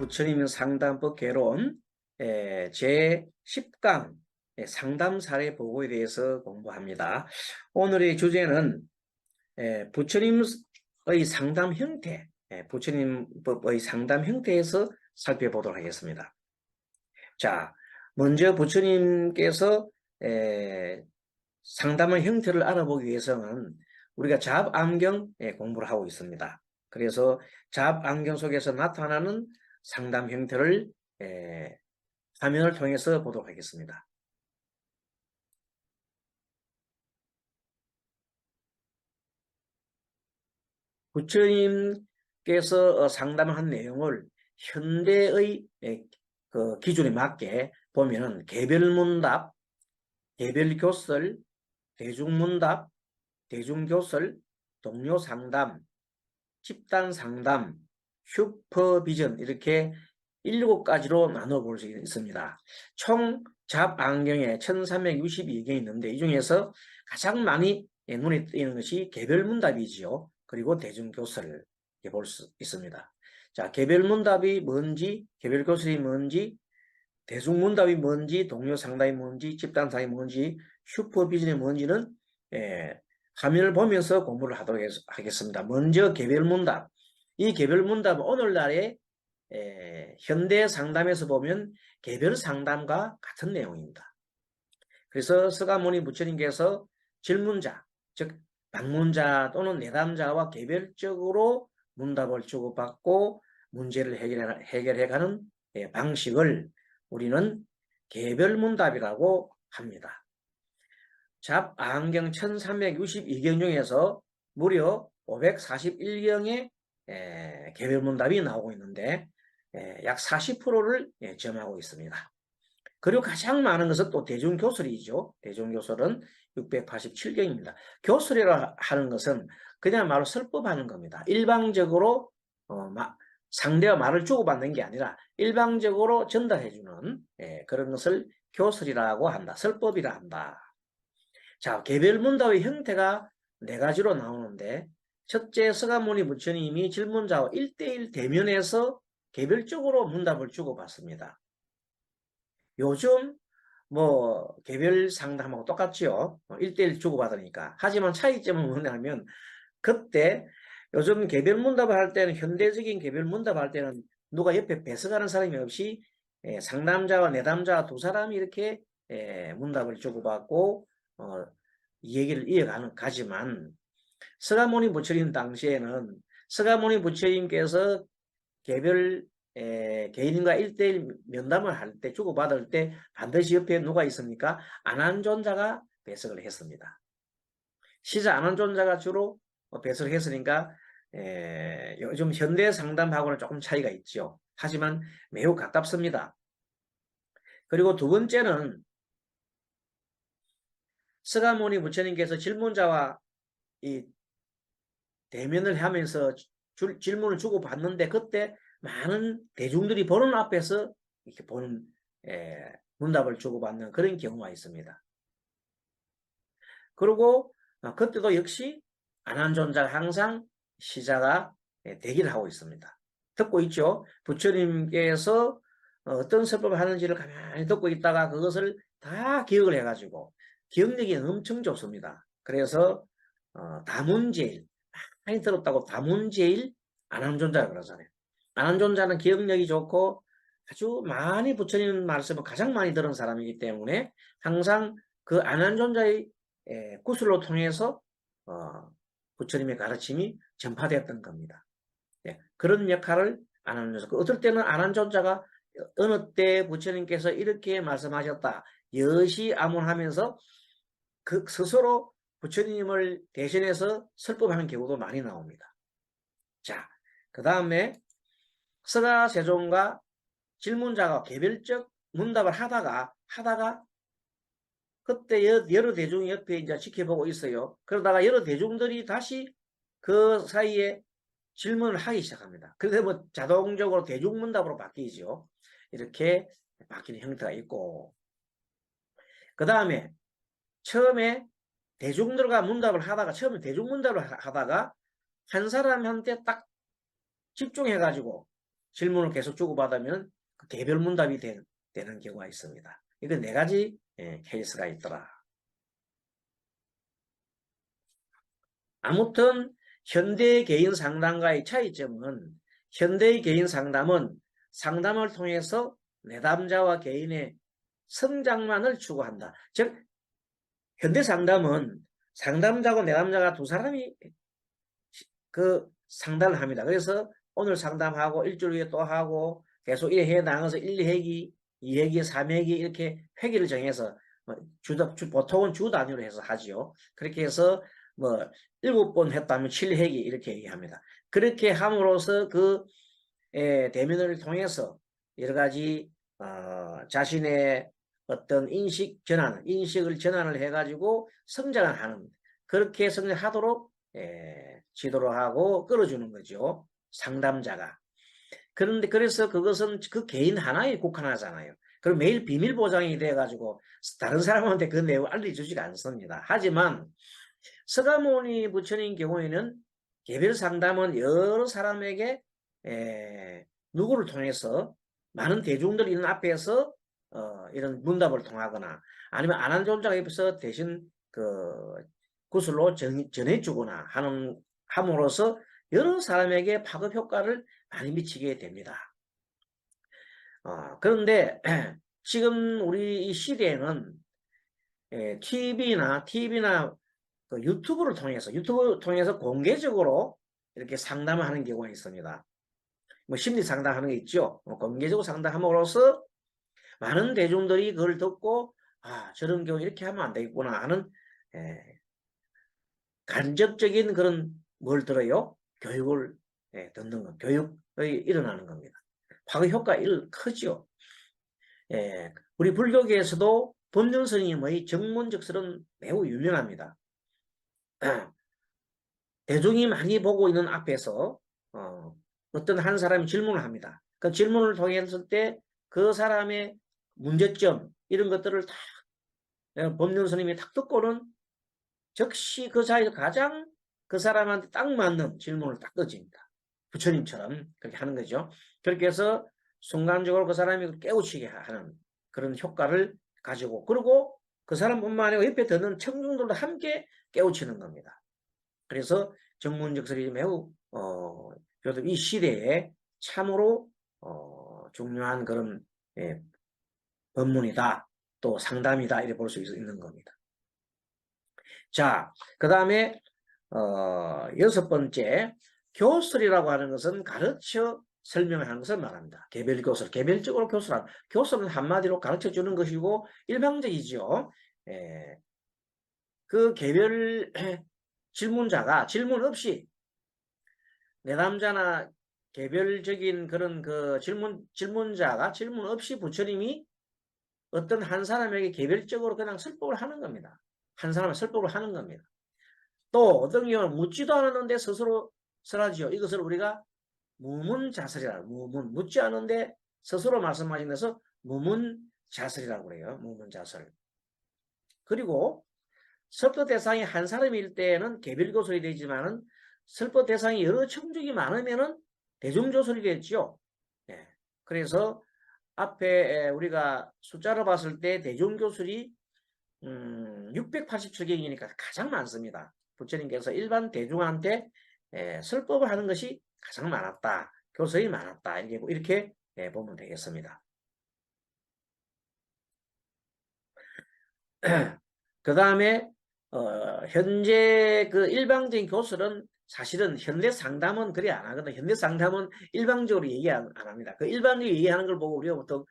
부처님 상담법 개론 제 10강 상담 사례 보고에 대해서 공부합니다. 오늘의 주제는 부처님의 상담 형태, 부처님법의 상담 형태에서 살펴보도록 하겠습니다. 자, 먼저 부처님께서 상담의 형태를 알아보기 위해서는 우리가 잡암경 공부를 하고 있습니다. 그래서 잡암경 속에서 나타나는 상담 형태를 화면을 통해서 보도록 하겠습니다. 부처님께서 상담을 한 내용을 현대의 그 기준에 맞게 보면은 개별문답, 개별교설, 대중문답, 대중교설, 동료상담, 집단상담, 슈퍼비전 이렇게 7가지로 나눠볼 수 있습니다. 총 잡안경에 1362개가 있는데 이 중에서 가장 많이 눈에 띄는 것이 개별문답이지요. 그리고 대중교설을 볼 수 있습니다. 자, 개별문답이 뭔지, 개별교설이 뭔지, 대중문답이 뭔지, 동료상담이 뭔지, 집단상담이 뭔지, 슈퍼비전이 뭔지는 화면을 보면서 공부를 하도록 하겠습니다. 먼저 개별문답. 이 개별문답은 오늘날의 현대 상담에서 보면 개별 상담과 같은 내용입니다. 그래서 서가모니 부처님께서 질문자, 즉 방문자 또는 내담자와 개별적으로 문답을 주고받고 문제를 해결해가는 방식을 우리는 개별문답이라고 합니다. 잡안경 1362경 중에서 무려 541경의 개별문답이 나오고 있는데 약 40%를 점하고 있습니다. 그리고 가장 많은 것은 또 대중교설이죠. 대중교설은 687경입니다. 교설이라 하는 것은 그냥 말로 설법하는 겁니다. 일방적으로 상대와 말을 주고받는 게 아니라 일방적으로 전달해주는 그런 것을 교설이라고 한다. 설법이라 한다. 자, 개별문답의 형태가 4가지로 나오는데 첫째, 서가모니 부처님이 질문자와 1대1 대면에서 개별적으로 문답을 주고받습니다. 요즘 개별 상담하고 똑같지요. 1대1 주고받으니까. 하지만 차이점은 뭐냐면 그때 요즘 개별 문답을 할 때는 현대적인 개별 문답을 할 때는 누가 옆에 배석하는 사람이 없이 상담자와 내담자 두 사람이 이렇게 문답을 주고받고 이 얘기를 가지만 서가모니 부처님 당시에는 서가모니 부처님께서 개별 개인과 1대1 면담을 할 때 주고받을 때 반드시 옆에 누가 있습니까? 안한존자가 배석을 했습니다. 시자 안한존자가 주로 배석을 했으니까 요즘 현대 상담하고는 조금 차이가 있죠. 하지만 매우 가깝습니다. 그리고 두 번째는 서가모니 부처님께서 질문자와 이 대면을 하면서 질문을 주고받는데 그때 많은 대중들이 보는 앞에서 이렇게 보는 문답을 주고받는 그런 경우가 있습니다. 그리고 그때도 역시 안한존자가 항상 시자가 대기를 하고 있습니다. 듣고 있죠. 부처님께서 어떤 설법을 하는지를 가만히 듣고 있다가 그것을 다 기억을 해가지고 기억력이 엄청 좋습니다. 그래서 다문제일 많이 들었다고 다문제일 안한존자라고 그러잖아요. 안한존자는 기억력이 좋고 아주 많이 부처님 말씀을 가장 많이 들은 사람이기 때문에 항상 그 안한존자의 구슬로 통해서 부처님의 가르침이 전파되었던 겁니다. 그런 역할을 안한존자. 어떨 때는 안한존자가 어느 때 부처님께서 이렇게 말씀하셨다. 여시아문하면서 그 스스로 부처님을 대신해서 설법하는 경우도 많이 나옵니다. 자, 그 다음에 서가세종과 질문자가 개별적 문답을 하다가 그때 여러 대중이 옆에 이제 지켜보고 있어요. 그러다가 여러 대중들이 다시 그 사이에 질문을 하기 시작합니다. 그래서 뭐 자동적으로 대중문답으로 바뀌죠. 이렇게 바뀌는 형태가 있고, 그 다음에 처음에 대중들과 문답을 하다가 처음에 대중문답을 하다가 한 사람한테 딱 집중해가지고 질문을 계속 주고받으면 그 개별 문답이 되는 경우가 있습니다. 이거 4가지 케이스가 있더라. 아무튼 현대 개인 상담과의 차이점은 현대의 개인 상담은 상담을 통해서 내담자와 개인의 성장만을 추구한다. 즉 현대 상담은 상담자고 내담자가 두 사람이 그 상담을 합니다. 그래서 오늘 상담하고 일주일 후에 또 하고 계속 이래 해 나가서 1, 2회기, 2회기, 3회기 이렇게 회기를 정해서 보통은 주 단위로 해서 하지요. 그렇게 해서 뭐 7번 했다면 7회기 이렇게 얘기합니다. 그렇게 함으로써 그 대면을 통해서 여러 가지 자신의 어떤 인식을 전환을 해가지고 성장을 하는, 그렇게 성장하도록 지도를 하고 끌어주는 거죠. 상담자가. 그런데 그래서 그것은 그 개인 하나에 국한하잖아요. 그럼 매일 비밀 보장이 돼가지고 다른 사람한테 그 내용을 알려주지가 않습니다. 하지만 서가모니 부처님 경우에는 개별 상담은 여러 사람에게 누구를 통해서 많은 대중들이 있는 앞에서 이런 문답을 통하거나 아니면 안한 존자가 옆에서 대신 그 구슬로 전해주거나 함으로써 여러 사람에게 파급 효과를 많이 미치게 됩니다. 그런데 지금 우리 이 시대에는 TV나 그 유튜브를 통해서 공개적으로 이렇게 상담을 하는 경우가 있습니다. 뭐 심리 상담하는 게 있죠. 공개적으로 상담함으로써 많은 대중들이 그걸 듣고 저런 경우 이렇게 하면 안 되겠구나 하는 간접적인 그런 뭘 들어요? 교육을 듣는 것, 교육이 일어나는 겁니다. 파급 효과가 크죠. 우리 불교계에서도 법륜 스님의 정문적설은 매우 유명합니다. 대중이 많이 보고 있는 앞에서 어떤 한 사람이 질문을 합니다. 그 질문을 통했을 때 그 사람의 문제점 이런 것들을 다 법륜 스님이 탁 듣고는 즉시 그 자리에서 가장 그 사람한테 딱 맞는 질문을 딱 던집니다. 부처님처럼 그렇게 하는 거죠. 그렇게 해서 순간적으로 그 사람이 깨우치게 하는 그런 효과를 가지고, 그리고 그 사람뿐만 아니라 옆에 듣는 청중들도 함께 깨우치는 겁니다. 그래서 정문적설이 매우 이 시대에 참으로 중요한 그런 법문이다, 또 상담이다 이렇게 볼 수 있는 겁니다. 자, 그 다음에 6번째, 교설이라고 하는 것은 가르쳐 설명하는 것을 말합니다. 개별 교설, 개별적으로 교설하는, 교설은 한마디로 가르쳐 주는 것이고 일방적이죠. 그 개별 질문자가 질문 없이 내담자나 개별적인 그런 그 질문자가 질문 없이 부처님이 어떤 한 사람에게 개별적으로 그냥 설법을 하는 겁니다. 한 사람의 설법을 하는 겁니다. 또 어떤 경우는 묻지도 않았는데 스스로 설하지요. 이것을 우리가 무문자설이라고, 묻지 않은데 스스로 말씀하신 데서 무문자설이라고 그래요. 무문자설. 그리고 설법 대상이 한 사람일 때는 개별교설이 되지만은 설법 대상이 여러 청중이 많으면은 대중교설이 되죠. 그래서 앞에 우리가 숫자로 봤을 때 대중교설이 687경이니까 가장 많습니다. 부처님께서 일반 대중한테 설법을 하는 것이 가장 많았다. 교설이 많았다. 이렇게 보면 되겠습니다. 그 다음에 현재 그 일방적인 교설은 사실은 현대 상담은 그리 안 하거든요. 현대 상담은 일방적으로 얘기 안 합니다. 그 일방적으로 얘기하는 걸 보고 우리가 보통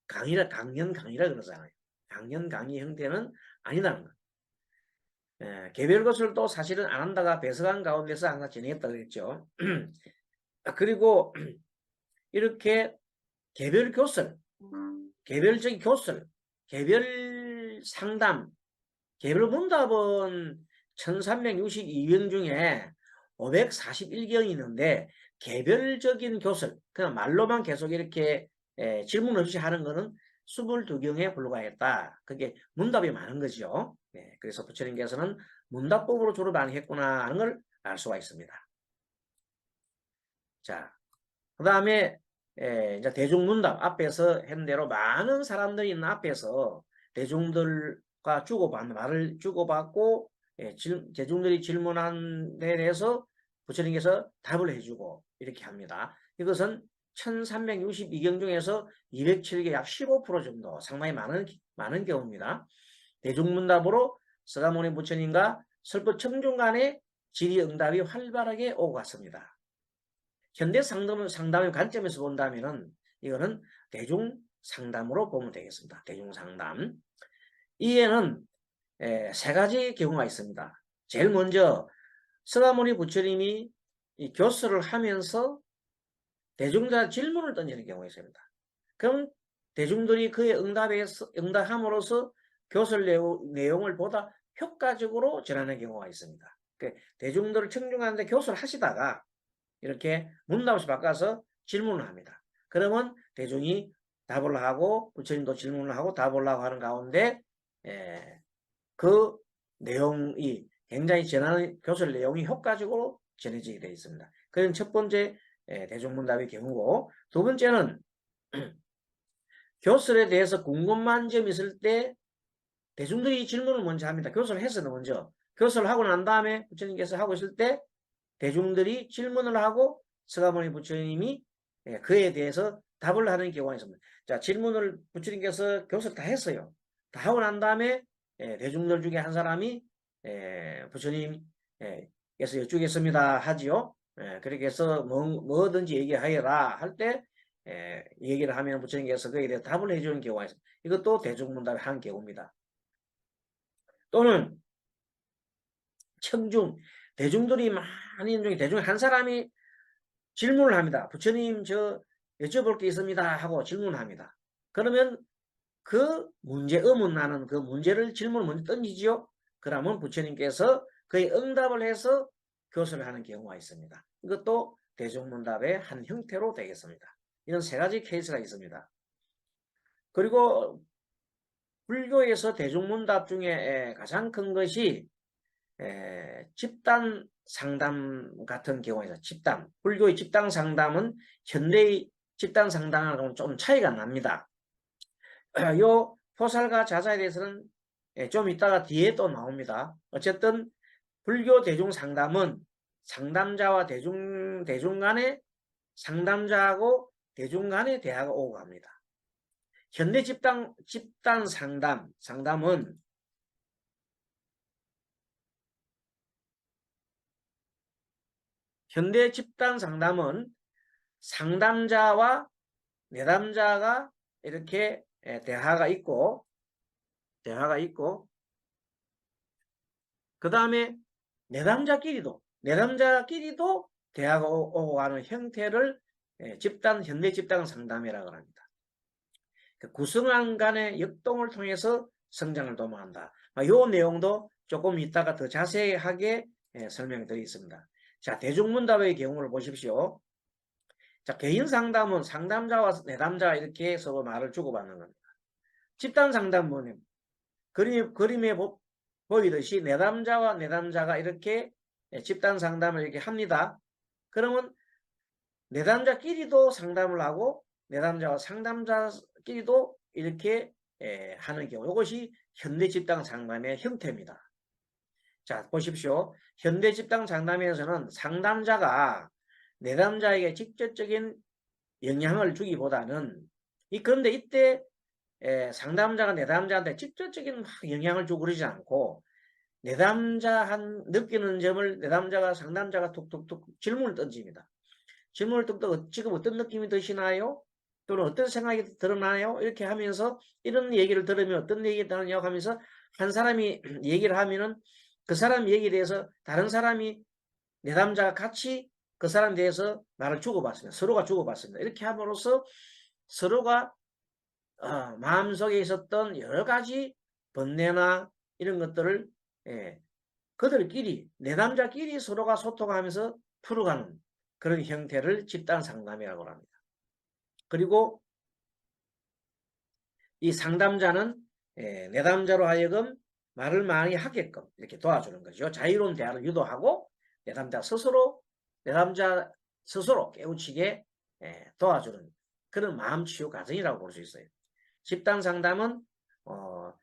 강연 강의라 그러잖아요. 강연 강의 형태는 아니다는 거예요. 개별 교설도 사실은 안 한다가 배석한 가운데서 항상 진행했다고 했죠. 그리고 이렇게 개별 교설, 개별적인 교설, 개별 상담, 개별 문답은 1362경 중에 541경이 있는데 개별적인 교설, 그냥 말로만 계속 이렇게 질문 없이 하는 것은 22경에 불과했다. 그게 문답이 많은 거죠. 그래서 부처님께서는 문답법으로 주로 많이 했구나 하는 걸 알 수가 있습니다. 자, 그 다음에 이제 대중문답 앞에서 한 대로 많은 사람들이 있는 앞에서 대중들과 말을 주고받고 대중들이 질문한 데 대해서 부처님께서 답을 해주고 이렇게 합니다. 이것은 1362경 중에서 207개 약 15% 정도 상당히 많은 경우입니다. 대중문답으로 서가모니 부처님과 설법청중 간의 질의응답이 활발하게 오고 갔습니다. 현대 상담의 관점에서 본다면은 이거는 대중 상담으로 보면 되겠습니다. 대중 상담. 이에는 세 가지 경우가 있습니다. 제일 먼저 서가모니 부처님이 이 교수를 하면서 대중자 질문을 던지는 경우가 있습니다. 그럼 대중들이 그의 응답함으로써 교설 내용을 보다 효과적으로 전하는 경우가 있습니다. 대중들을 청중하는데 교수를 하시다가 이렇게 문답을 바꿔서 질문을 합니다. 그러면 대중이 답을 하고 부처님도 질문을 하고 답을 하고 하는 가운데 그 내용이 굉장히 전하는 교설 내용이 효과적으로 전해지게 되어 있습니다. 그건 첫 번째 대중문답의 경우고, 두 번째는 교설에 대해서 궁금한 점이 있을 때 대중들이 질문을 먼저 합니다. 교설을 해서 먼저. 교설을 하고 난 다음에 부처님께서 하고 있을 때 대중들이 질문을 하고 서가모니 부처님이 그에 대해서 답을 하는 경우가 있습니다. 자, 질문을 부처님께서 교설 다 했어요. 다 하고 난 다음에 대중들 중에 한 사람이 부처님께서 여쭈겠습니다 하지요. 그렇게 해서 뭐든지 얘기하여라 할 때 얘기를 하면 부처님께서 그에 대해 답을 해주는 경우가 있습니다. 이것도 대중문답의 한 경우입니다. 또는 청중, 대중들이 많이 있는 중에 대중 한 사람이 질문을 합니다. 부처님 저 여쭤볼 게 있습니다 하고 질문을 합니다. 그러면 그 의문나는 그 문제를 질문을 먼저 던지지요. 그러면 부처님께서 그의 응답을 해서 교설을 하는 경우가 있습니다. 이것도 대중문답의 한 형태로 되겠습니다. 이런 세 가지 케이스가 있습니다. 그리고 불교에서 대중문답 중에 가장 큰 것이 집단 상담 같은 경우에서 불교의 집단 상담은 현대의 집단 상담하고는 좀 차이가 납니다. 요 포살과 자사에 대해서는 좀 이따가 뒤에 또 나옵니다. 어쨌든 불교 대중 상담은 상담자와 대중 간의 상담자하고 대중 간의 대화가 오고 갑니다. 현대 집단 상담은 현대 집단 상담은 상담자와 내담자가 이렇게 대화가 있고 그 다음에 내담자끼리도 대화가 오고 가는 형태를 현대 집단 상담이라고 합니다. 구성원 간의 역동을 통해서 성장을 도모한다. 이 내용도 조금 이따가 더 자세하게 설명드리겠습니다. 자, 대중문답의 경우를 보십시오. 자, 개인 상담은 상담자와 내담자 이렇게 서로 말을 주고받는 겁니다. 집단 상담은 그림에 보이듯이 내담자와 내담자가 이렇게 집단 상담을 이렇게 합니다. 그러면 내담자끼리도 상담을 하고 내담자와 상담자끼리도 이렇게 하는 경우, 이것이 현대 집단 상담의 형태입니다. 자, 보십시오. 현대 집단 상담에서는 상담자가 내담자에게 직접적인 영향을 주기보다는 그런데 이때 상담자가 내담자한테 직접적인 영향을 주고 그러지 않고 내담자 느끼는 점을 내담자가 상담자가 툭툭툭 질문을 던집니다. 질문을 툭툭 지금 어떤 느낌이 드시나요? 또는 어떤 생각이 드러나요? 이렇게 하면서 이런 얘기를 들으면 어떤 얘기가 드느냐고 하면서 한 사람이 얘기를 하면은 그 사람 얘기에 대해서 다른 사람이 내담자가 같이 그 사람에 대해서 말을 주고받습니다. 서로가 주고받습니다. 이렇게 함으로써 서로가 마음속에 있었던 여러 가지 번뇌나 이런 것들을 그들끼리 내담자끼리 서로가 소통하면서 풀어가는 그런 형태를 집단 상담이라고 합니다. 그리고 이 상담자는 내담자로 하여금 말을 많이 하게끔 이렇게 도와주는 거죠. 자유로운 대화를 유도하고 내담자 스스로 깨우치게 도와주는 그런 마음치유 과정이라고 볼 수 있어요. 집단 상담은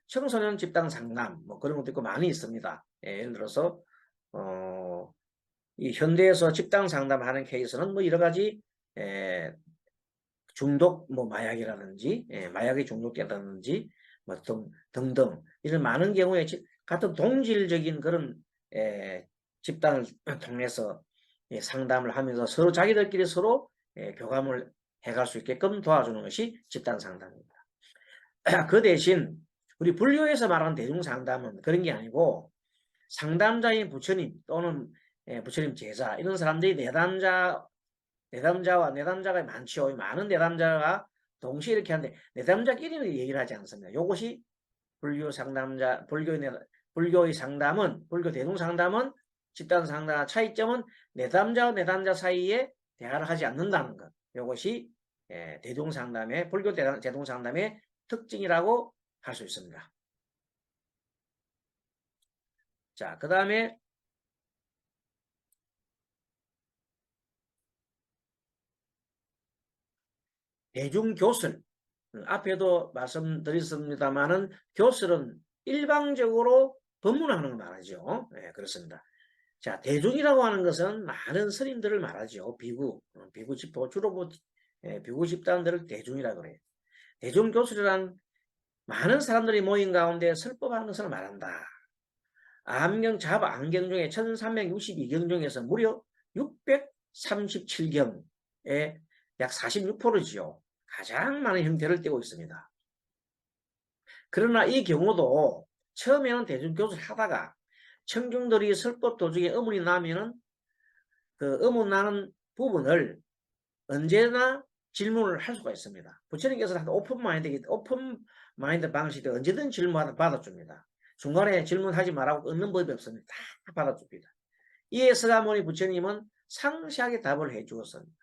청소년 집단 상담 뭐 그런 것도 있고 많이 있습니다. 예를 들어서 이 현대에서 집단 상담하는 케이스는 뭐 여러 가지 중독 뭐 마약이라든지 마약에 중독되다든지 뭐 등등 이런 많은 경우에 같은 동질적인 그런 집단을 통해서 상담을 하면서 서로 자기들끼리 서로 교감을 해갈 수 있게끔 도와주는 것이 집단 상담입니다. 그 대신 우리 불교에서 말하는 대중 상담은 그런 게 아니고 상담자인 부처님 또는 부처님 제자 이런 사람들이 내담자가 많죠. 많은 내담자가 동시에 이렇게 하는데 내담자끼리는 얘기를 하지 않습니다. 이것이 불교 상담자, 불교의 상담은, 불교 대중 상담은 집단 상담 차이점은 내담자와 내담자 사이에 대화를 하지 않는다는 것. 이것이 대중 상담의 불교 대중 상담의 특징이라고 할 수 있습니다. 자, 그 다음에 대중교술. 앞에도 말씀드렸습니다만은 교술은 일방적으로 법문하는 걸 말하죠. 네, 그렇습니다. 자, 대중이라고 하는 것은 많은 스님들을 말하죠. 비구 집도 주로 비구 집단들을 대중이라고 그래요. 대중교술이란 많은 사람들이 모인 가운데 설법하는 것을 말한다. 안경 중에 1362경 중에서 무려 637경에 약 46%지요. 가장 많은 형태를 띠고 있습니다. 그러나 이 경우도 처음에는 대중교수를 하다가 청중들이 설법 도중에 의문이 나면은 그 의문 나는 부분을 언제나 질문을 할 수가 있습니다. 부처님께서는 오픈 마인드 방식で언제든 질문 받아줍니다. 중간에 질문하지 말라고 끊는 법이 없습니다. 다 받아줍니다. 이에 서가모니 부처님은 상세하게 답을 해주었습니다.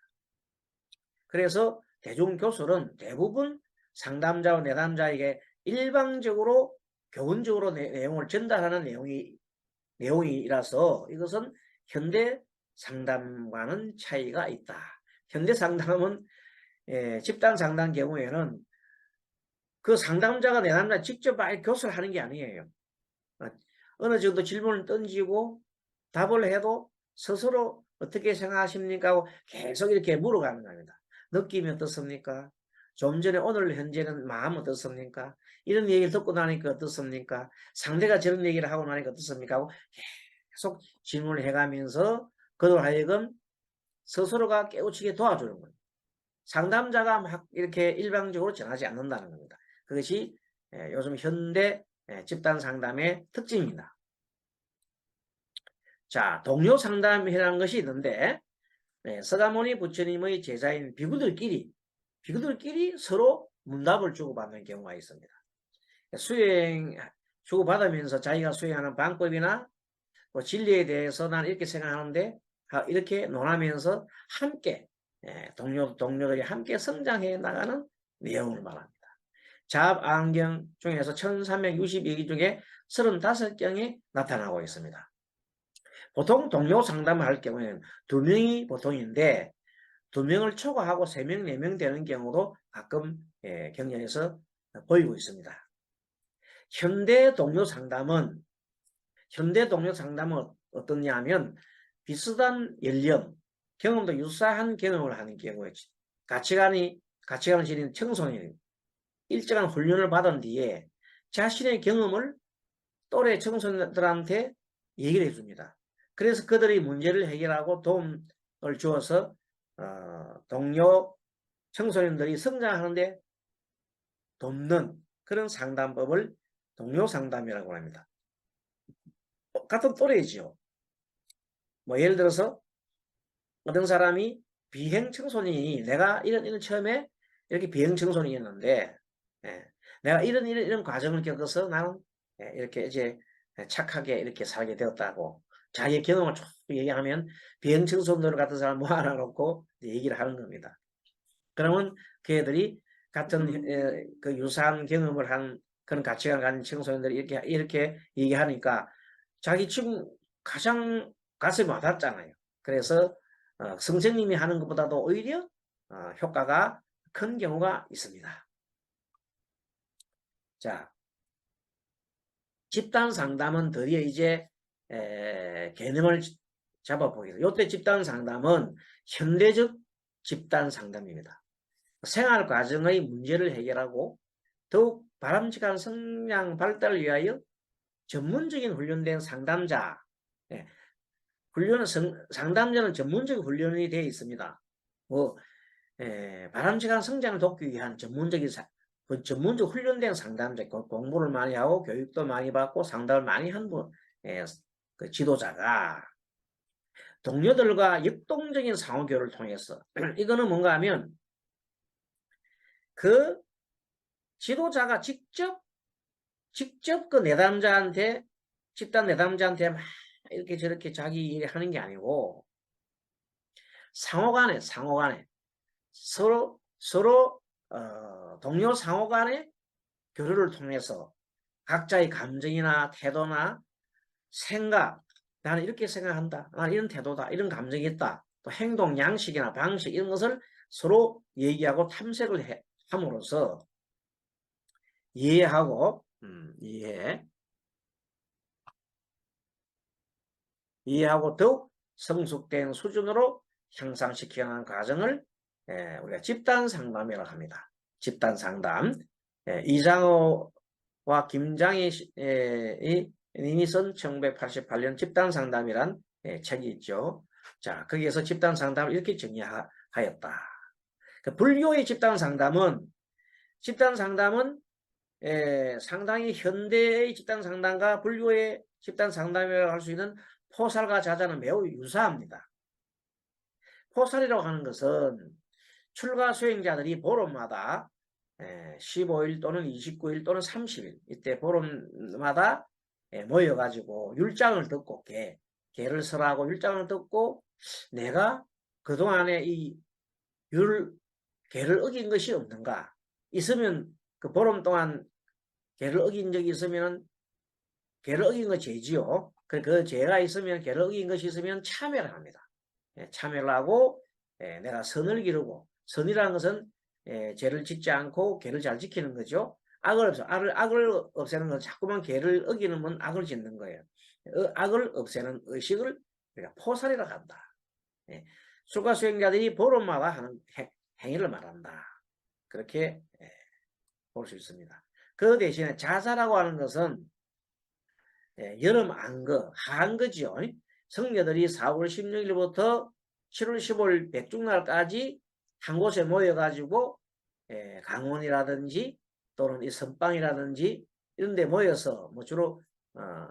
그래서 대중교술은 대부분 상담자와 내담자에게 일방적으로 교훈적으로 내용을 전달하는 내용이라서 이것은 현대 상담과는 차이가 있다. 현대 상담은 집단 상담 경우에는 그 상담자가 내담자 직접 교수를 하는 게 아니에요. 어느 정도 질문을 던지고 답을 해도 스스로 어떻게 생각하십니까 하고 계속 이렇게 물어가는 겁니다. 느낌이 어떻습니까? 좀 전에 오늘 현재는 마음 어떻습니까? 이런 얘기를 듣고 나니까 어떻습니까? 상대가 저런 얘기를 하고 나니까 어떻습니까? 하고 계속 질문을 해가면서 그들 하여금 스스로가 깨우치게 도와주는 거예요. 상담자가 막 이렇게 일방적으로 전하지 않는다는 겁니다. 그것이 요즘 현대 집단 상담의 특징입니다. 자, 동료 상담이라는 것이 있는데 서가모니 부처님의 제자인 비구들끼리 서로 문답을 주고받는 경우가 있습니다. 주고받으면서 자기가 수행하는 방법이나 뭐 진리에 대해서 난 이렇게 생각하는데 이렇게 논하면서 함께 동료들이 함께 성장해 나가는 내용을 말합니다. 잡안경 중에서 1362기 중에 35경이 나타나고 있습니다. 보통 동료 상담을 할 경우에는 2명이 보통인데 2명을 초과하고 3명, 4명 되는 경우도 가끔 경연에서 보이고 있습니다. 현대 동료 상담은 어떻냐 하면 비슷한 연령, 경험도 유사한 경험을 하는 경우에 가치관을 지닌 청소년이 일정한 훈련을 받은 뒤에 자신의 경험을 또래 청소년들한테 얘기를 해줍니다. 그래서 그들이 문제를 해결하고 도움을 주어서 동료 청소년들이 성장하는데 돕는 그런 상담법을 동료 상담이라고 합니다. 같은 또래이지요. 뭐 예를 들어서 어떤 사람이 비행 청소년이 내가 이런 처음에 이렇게 비행 청소년이었는데 내가 이런 과정을 겪어서 나는 이렇게 이제 착하게 이렇게 살게 되었다고 자기의 경험을 쭉 얘기하면 비행 청소년 같은 사람 모아놓고 얘기를 하는 겁니다. 그러면 그 애들이 같은 그 유사한 경험을 한 그런 가치관을 가진 청소년들이 이렇게 얘기하니까 자기 지금 가장 가슴이 와닿잖아요. 그래서 선생님이 하는 것보다도 오히려 효과가 큰 경우가 있습니다. 자, 집단 상담은 드디어 이제 개념을 잡아보겠습니다. 이때 집단 상담은 현대적 집단 상담입니다. 생활 과정의 문제를 해결하고 더욱 바람직한 성장 발달을 위하여 전문적인 훈련된 상담자, 상담자는 전문적 훈련이 되어 있습니다. 바람직한 성장을 돕기 위한 전문적 훈련된 상담자, 공부를 많이 하고 교육도 많이 받고 상담을 많이 한 그 지도자가 동료들과 역동적인 상호교류를 통해서 이거는 뭔가 하면 그 지도자가 직접 그 내담자한테 집단 내담자한테 막 이렇게 저렇게 자기 일 하는 게 아니고 상호간에 서로 동료 상호간의 교류를 통해서 각자의 감정이나 태도나 생각, 나는 이렇게 생각한다, 나는 이런 태도다, 이런 감정이 있다, 또 행동 양식이나 방식 이런 것을 서로 얘기하고 탐색을 함으로써 이해하고 이해하고 더욱 성숙된 수준으로 향상시키는 과정을 우리가 집단 상담이라고 합니다. 집단 상담. 이장호와 김장희 님이 쓴 1988년 집단 상담이란 책이 있죠. 자, 거기에서 집단 상담을 이렇게 정의하였다. 불교의 집단 상담은 상당히 현대의 집단 상담과 불교의 집단 상담이라고 할 수 있는 포살과 자자는 매우 유사합니다. 포살이라고 하는 것은 출가 수행자들이 보름마다 15일 또는 29일 또는 30일 이때 보름마다 모여가지고 율장을 듣고 개를 설하고 율장을 듣고 내가 그동안에 이 개를 어긴 것이 없는가, 있으면 그 보름 동안 개를 어긴 적이 있으면 개를 어긴 거 죄지요. 그 죄가 있으면, 개를 어긴 것이 있으면 참회를 합니다. 참회를 하고 내가 선을 기르고, 선이라는 것은 죄를 짓지 않고 개를 잘 지키는 거죠. 악을 없애는 건 자꾸만 개를 어기는 건 악을 짓는 거예요. 악을 없애는 의식을 우리가 포살이라고 한다. 출가 수행자들이 보름마다 하는 행위를 말한다. 그렇게 볼 수 있습니다. 그 대신에 자사라고 하는 것은 여름 안거, 한거죠. 성녀들이 4월 16일부터 7월 15일 백중날까지 한 곳에 모여가지고 강원이라든지 또는 이 선방이라든지 이런 데 모여서 뭐 주로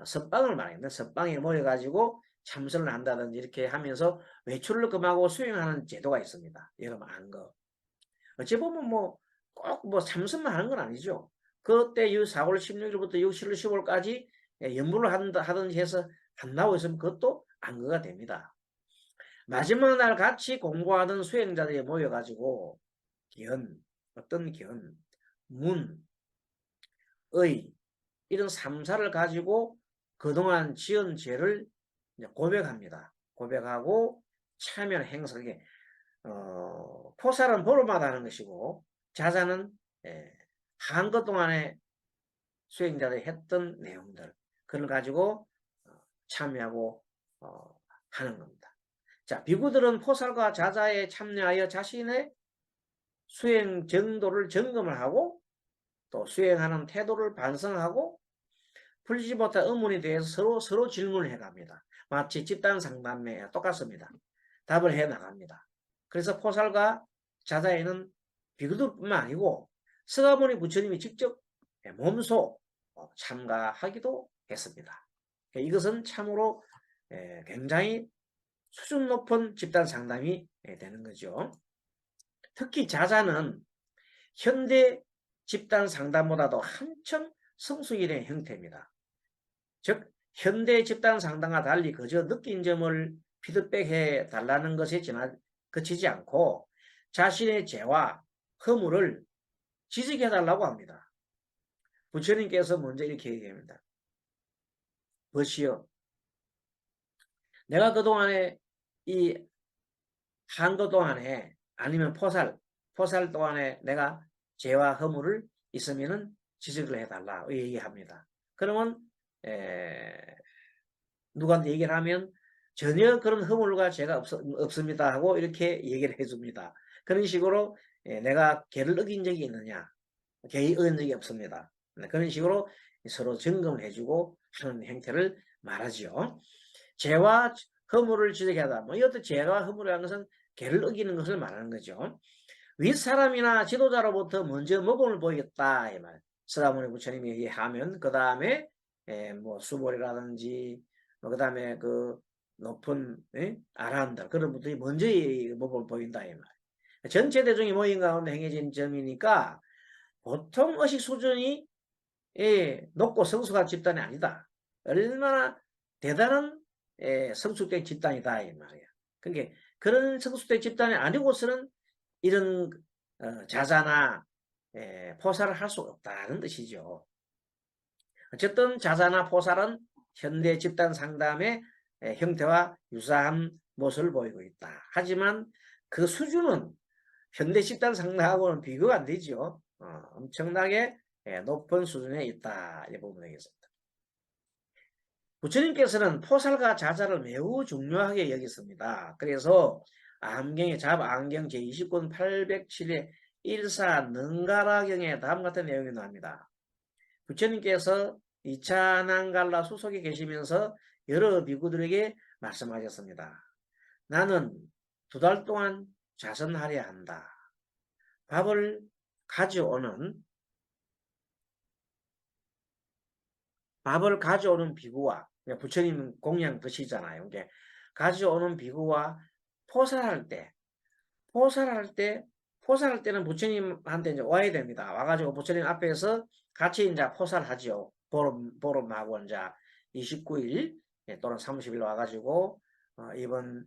선방을 말합니다. 선방에 모여가지고 참선을 한다든지 이렇게 하면서 외출을 금하고 수행하는 제도가 있습니다. 여름 안거. 어찌 보면 꼭 참선만 하는 건 아니죠. 그때 4월 16일부터 7월 15일까지 연불을 하든지 해서 안 나오고 있으면 그것도 안거가 됩니다. 마지막 날 같이 공부하던 수행자들이 모여가지고 어떤 문, 의 이런 3사를 가지고 그동안 지은 죄를 고백합니다. 고백하고 참여 행사에 포살은 보름마다 하는 것이고 자사는 한것 동안에 수행자들이 했던 내용들 그걸 가지고 참여하고 하는 겁니다. 자, 비구들은 포살과 자자에 참여하여 자신의 수행 정도를 점검을 하고 또 수행하는 태도를 반성하고 풀지 못한 의문에 대해서 서로 질문을 해갑니다. 마치 집단 상담에 똑같습니다. 답을 해 나갑니다. 그래서 포살과 자자에는 비구들뿐만 아니고 서가모니 부처님이 직접 몸소 참가하기도 했습니다. 이것은 참으로 굉장히 수준 높은 집단 상담이 되는 거죠. 특히 자자는 현대 집단 상담보다도 한층 성숙이 된 형태입니다. 즉 현대 집단 상담과 달리 그저 느낀 점을 피드백해 달라는 것에 그치지 않고 자신의 죄와 허물을 지적해 달라고 합니다. 부처님께서 먼저 이렇게 얘기합니다. 벗이여, 내가 그동안에 이 한거 동안에 아니면 포살 포살 동안에 내가 죄와 허물을 있으면은 지적을 해달라 얘기합니다. 그러면 누구한테 얘기를 하면 전혀 그런 허물과 죄가 없습니다 하고 이렇게 얘기를 해줍니다. 그런 식으로 내가 죄를 어긴 적이 있느냐, 죄의 어긴 적이 없습니다. 그런 식으로 서로 점검을 해주고 하는 행태를 말하죠. 죄와 허물을 지적하다. 뭐 이것도 죄와 허물이라는 것은 죄를 어기는 것을 말하는 거죠. 윗사람이나 지도자로부터 먼저 모범을 보이겠다 이 말. 서가모니 부처님이 얘기하면 그 다음에 뭐 수보리라든지 그 다음에 그 높은 아란들 그런 분들이 먼저 모범을 보인다 이 말. 전체 대중이 모인 가운데 행해진 점이니까 보통 의식 수준이 높고 성숙한 집단이 아니다. 얼마나 대단한 성숙된 집단이다 이 말이야. 그러니까 그런 성숙된 집단이 아니고서는 이런 자자나 포살을 할 수 없다는 뜻이죠. 어쨌든 자자나 포살은 현대 집단 상담의 형태와 유사한 모습을 보이고 있다. 하지만 그 수준은 현대 집단 상담하고는 비교가 안 되죠. 엄청나게 높은 수준에 있다. 이 보면 되겠습니다. 부처님께서는 포살과 자자를 매우 중요하게 여겼습니다. 그래서 암경의 잡안경 제29권 807의 1사 능가라경에 다음 같은 내용이 나옵니다. 부처님께서 이차난갈라 수속에 계시면서 여러 비구들에게 말씀하셨습니다. 나는 2달 동안 자선하려 한다. 밥을 가져오는 비구와 부처님 공양 드시잖아요. 이게 가져오는 비구와 포살할 때는 부처님한테 이제 와야 됩니다. 와가지고 부처님 앞에서 같이 이제 포살하지요. 보름하고 이제 29일 또는 30일 와가지고 이번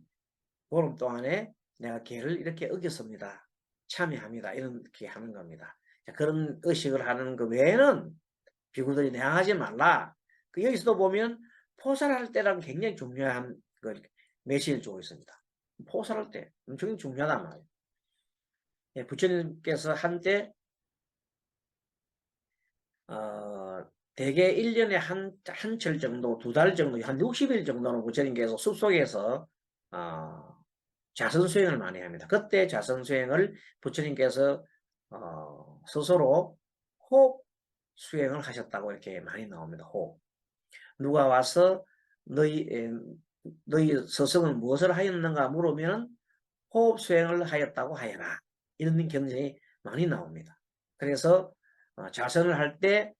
보름 동안에 내가 계를 이렇게 어겼습니다. 참여합니다. 이렇게 하는 겁니다. 그런 의식을 하는 그 외에는 비구들이 내항하지 말라. 여기서도 보면 포살할 때랑 굉장히 중요한 그 메시지를 주고 있습니다. 포살할 때 엄청 중요하단 말이에요. 부처님께서 한때 대개 1년에 한철 정도, 2달 정도, 한 60일 정도는 부처님께서 숲속에서 자선 수행을 많이 합니다. 그때 자선 수행을 부처님께서 스스로 호흡 수행을 하셨다고 이렇게 많이 나옵니다. 호흡. 누가 와서 너희 스승은 무엇을 하였는가 물으면 호흡 수행을 하였다고 하여라. 이런 경전이 많이 나옵니다. 그래서 자선을 할 때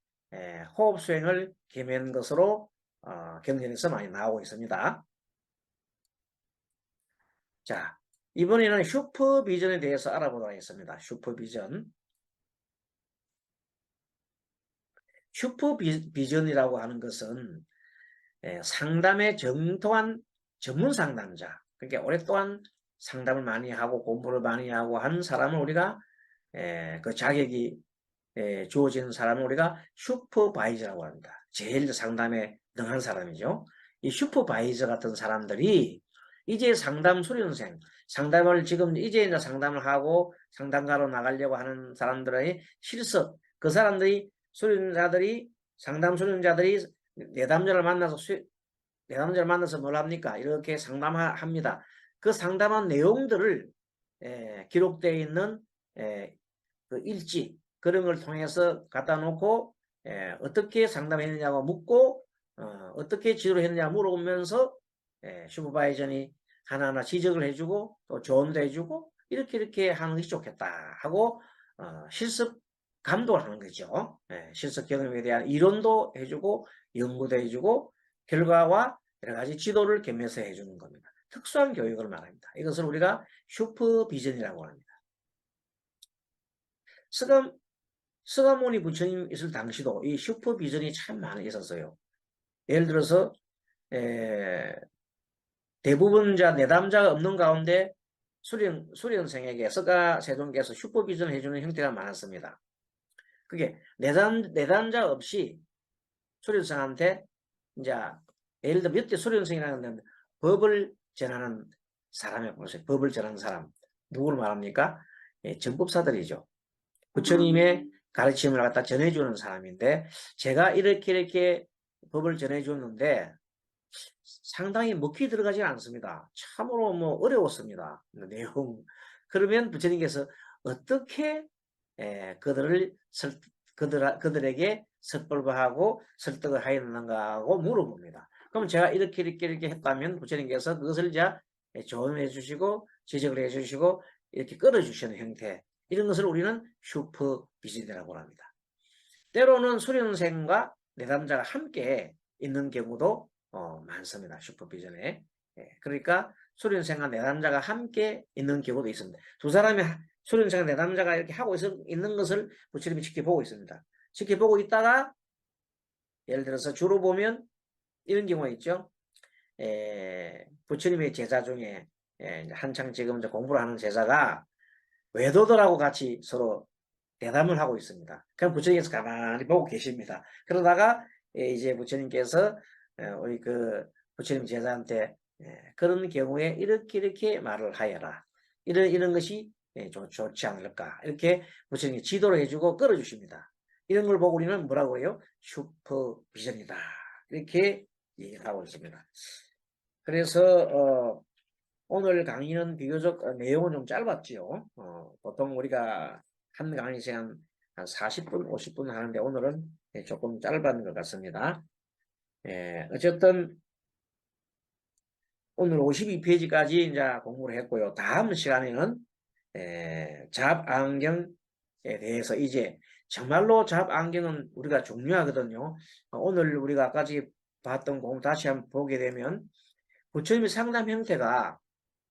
호흡 수행을 겸한 것으로 경전에서 많이 나오고 있습니다. 자, 이번에는 슈퍼비전에 대해서 알아보도록 하겠습니다. 슈퍼비전이라고 하는 것은 상담에 정통한 전문 상담자, 그러니까 오랫동안 상담을 많이 하고 공부를 많이 하고 한 사람을 우리가 그 자격이 주어지는 사람을 우리가 슈퍼바이저라고 합니다. 제일 상담에 능한 사람이죠. 이 슈퍼바이저 같은 사람들이 이제 상담 수련생, 상담을 지금 이제 상담을 하고 상담가로 나가려고 하는 사람들의 실습, 그 사람들이 상담 수련자들이 내담자를 만나서 뭘 합니까? 이렇게 상담합니다. 그 상담한 내용들을 기록되어 있는 그 일지 그런 걸 통해서 갖다 놓고 어떻게 상담했느냐고 묻고 어떻게 지도를 했느냐 물어보면서 슈퍼바이저니 하나하나 지적을 해주고 또 조언도 해주고 이렇게 하는 것이 좋겠다 하고 실습 감독을 하는 거죠. 실습 경험에 대한 이론도 해주고 연구도 해주고 결과와 여러 가지 지도를 겸해서 해주는 겁니다. 특수한 교육을 말합니다. 이것을 우리가 슈퍼비전이라고 합니다. 서가모니 부처님 있을 당시도 이 슈퍼비전이 참 많이 있었어요. 예를 들어서 대부분 내담자가 없는 가운데 수련생에게 서가 세존께서 슈퍼비전을 해주는 형태가 많았습니다. 그게 내담자 없이 수련생한테 이제 예를 들어 몇 대 수련생이라는 법을 전하는 사람이 보세요. 법을 전하는 사람 누구를 말합니까? 정법사들이죠. 부처님의 가르침을 갖다 전해주는 사람인데 제가 이렇게 법을 전해줬는데 상당히 먹히 들어가지 않습니다. 참으로 뭐 어려웠습니다. 내용. 그러면 부처님께서 어떻게 그들에게 설법하고 설득을 하였는가 하고 물어봅니다. 그럼 제가 이렇게 했다면 부처님께서 그것을 이제 조언해 주시고 지적을 해 주시고 이렇게 끌어주시는 형태, 이런 것을 우리는 슈퍼비전이라고 합니다. 때로는 수련생과 내담자가 함께 있는 경우도 많습니다. 슈퍼비전에. 그러니까 수련생과 내담자가 함께 있는 경우도 있습니다. 두 사람이 수련생과 내담자가 이렇게 하고 있는 것을 부처님이 지켜보고 있습니다. 지켜보고 있다가 예를 들어서 주로 보면 이런 경우가 있죠. 부처님의 제자 중에 한창 지금 공부를 하는 제자가 외도들하고 같이 서로 대담을 하고 있습니다. 그럼 부처님께서 가만히 보고 계십니다. 그러다가 이제 부처님께서 우리 그 부처님 제자한테 그런 경우에 이렇게 말을 하여라. 이런 것이 좋지 않을까. 이렇게 부처님이 지도를 해주고 끌어주십니다. 이런 걸 보고 우리는 뭐라고 해요? 슈퍼비전이다. 이렇게 얘기를 하고 있습니다. 그래서 오늘 강의는 비교적 내용은 좀 짧았지요. 보통 우리가 한 강의 시간 한 40분, 50분 하는데 오늘은 조금 짧은 것 같습니다. 어쨌든 오늘 52페이지까지 이제 공부를 했고요. 다음 시간에는 잡안경에 대해서 이제 정말로 잡안경은 우리가 중요하거든요. 오늘 우리가 아까지 봤던 공부 다시 한번 보게 되면 부처님의 상담 형태가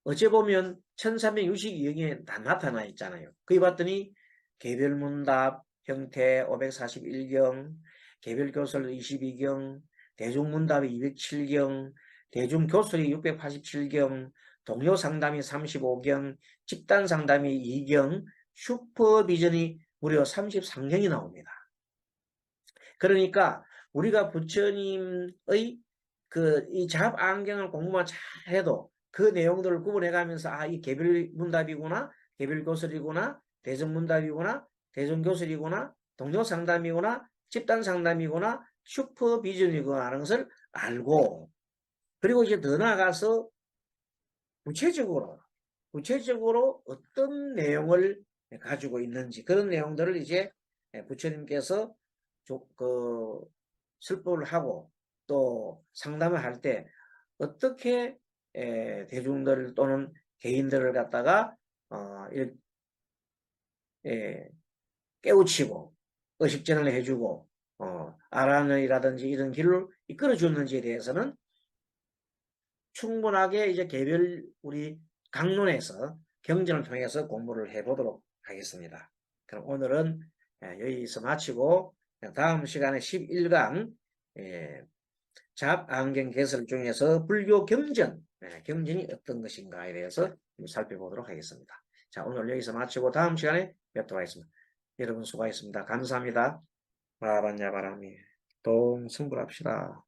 어째 보면 1362경에 다 나타나 있잖아요. 거기 봤더니 개별문답 형태 541경, 개별교설 22경, 대중문답이 207경, 대중교설이 687경, 동료상담이 35경, 집단상담이 2경, 슈퍼비전이 무려 33경이 나옵니다. 그러니까 우리가 부처님의 이 잡안경을 공부만 잘 해도 그 내용들을 구분해 가면서 이 개별문답이구나, 개별교설이구나, 대전문답이구나, 대전교설이구나, 동료상담이구나, 집단상담이구나, 슈퍼비전이구나 하는 것을 알고, 그리고 이제 더 나아가서 구체적으로 어떤 내용을 가지고 있는지 그런 내용들을 이제 부처님께서 설법을 하고 또 상담을 할 때 어떻게 대중들 또는 개인들을 갖다가 깨우치고 의식전을 해주고 아란이라든지 이런 길로 이끌어 줬는지에 대해서는 충분하게 이제 개별 우리 강론에서 경전을 통해서 공부를 해보도록 하겠습니다. 그럼 오늘은 여기서 마치고 다음 시간에 11강 잡안경 개설 중에서 불교 경전, 경전이 어떤 것인가에 대해서 살펴보도록 하겠습니다. 자, 오늘 여기서 마치고 다음 시간에 뵙도록 하겠습니다. 여러분 수고하셨습니다. 감사합니다. 바람냐 바람이 동 승불합시다.